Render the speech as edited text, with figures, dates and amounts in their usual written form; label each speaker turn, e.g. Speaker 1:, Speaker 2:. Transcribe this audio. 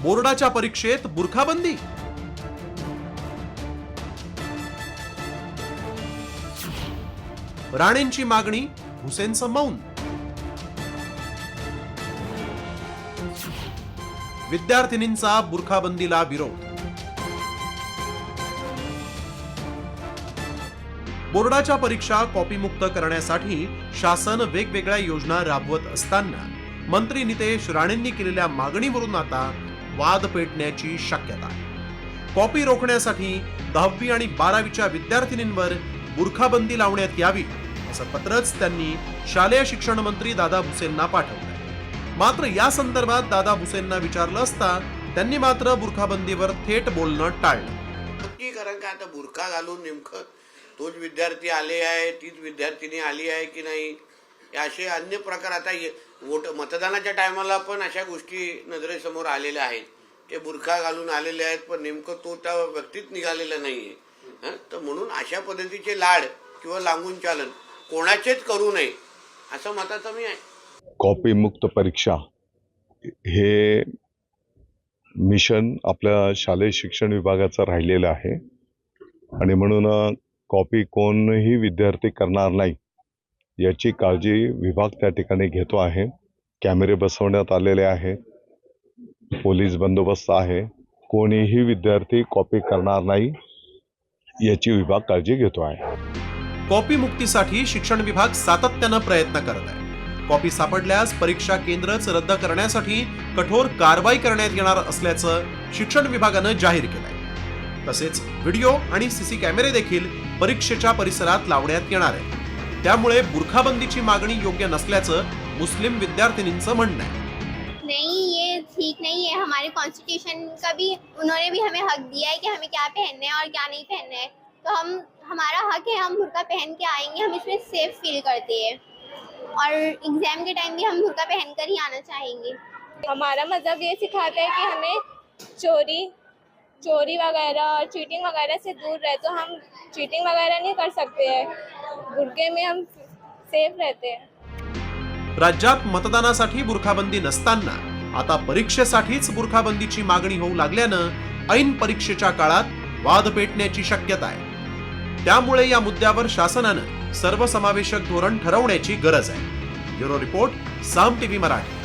Speaker 1: बोर्डाच्या परीक्षेत बुरखाबंदी? राणेंची मागणी, हुसेनचं मौन. विद्यार्थिनींचा बुरखाबंदीला विरोध. बोर्डाच्या परीक्षा कॉपीमुक्त करण्यासाठी शासन वेगवेगळ्या योजना राबवत असताना मंत्री नितेश राणेंनी केलेल्या मागणीवरून आता वाद पेटण्याची शक्यता आहे. कॉपी रोखण्यासाठी 10वी आणि 12वीच्या विद्यार्थिनींवर बुरखाबंदी लावण्यात यावी असं पत्रच त्यांनी शालेय शिक्षण मंत्री दादा भुसेंना पाठवलंय. मात्र या संदर्भात दादा भुसेंना विचारलं असता त्यांनी मात्र बुरखाबंदीवर थेट बोलणं टाळलं.
Speaker 2: कारण का आता बुरखा घालून नेमकं तोच विद्यार्थी आले आहे, तीच विद्यार्थिनी आली आहे की नाही, असे अन्य प्रकार आता मतदानाच्या टायमाला पण अशा गोष्टी नजरेसमोर आलेल्या आहेत. ते बुरखा घालून आलेले आहेत पण नेमकं तो त्या व्यक्तीत निघालेला नाहीये. तर म्हणून अशा पद्धतीचे लाड किंवा लागून चालन कोणाचेच करू नये असं मताचं मी आहे.
Speaker 3: कॉपी मुक्त परीक्षा हे मिशन आपल्या शालेय शिक्षण विभागाचं राहिलेलं आहे आणि म्हणून कॉपी कोणही विद्यार्थी करणार नाही याची काळजी विभाग त्या ठिकाणी घेतो आहे. कॅमेरे बसवण्यात आलेले आहेत, पोलीस बंदोबस्त आहे. कोणीही विद्यार्थी कॉपी करणार नाही याची विभाग काळजी घेतो आहे.
Speaker 1: कॉपी मुक्तीसाठी शिक्षण विभाग सातत्यानं प्रयत्न करत आहे. कॉपी सापडल्यास परीक्षा केंद्रच रद्द करण्यासाठी कठोर कारवाई करण्यात येणार असल्याचं शिक्षण विभागानं जाहीर केलंय. तसेच व्हिडिओ आणि सीसी कॅमेरे देखील परीक्षेच्या परिसरात लावण्यात येणार आहे. त्यामुळे बुरखाबंदीची मागणी योग्य नसल्याचं मुस्लिम विद्यार्थिनींचं म्हणणं आहे.
Speaker 4: नहीं, ये ठीक नहीं है. हमारे कॉन्स्टिट्यूशन का भी उन्होंने भी हमें हक दिया है कि हमें क्या पहनना है और क्या नहीं पहनना है. तो हमारा हक है, हम बुर्का पहन के आएंगे, हम इसमें सेफ फील करते हैं और एग्जाम के टाइम भी हम बुर्का पहनकर ही आना चाहेंगे.
Speaker 5: हमारा मज़हब ये सिखाता है कि हमें चोरी वगैरह और चीटिंग वगैरह से दूर रहे. तो हम चीटिंग वगैरह नहीं कर सकते हैं, बुर्के में हम सेफ रहते हैं.
Speaker 1: राज्यात मतदानासाठी बुरखाबंदी नसताना आता परीक्षेसाठीच बुरखाबंदीची मागणी होऊ लागल्यानं ऐन परीक्षेच्या काळात वाद पेटण्याची शक्यता आहे. त्यामुळे या मुद्द्यावर शासनानं सर्वसमावेशक धोरण ठरवण्याची गरज आहे. ब्युरो रिपोर्ट, साम टीव्ही मराठी.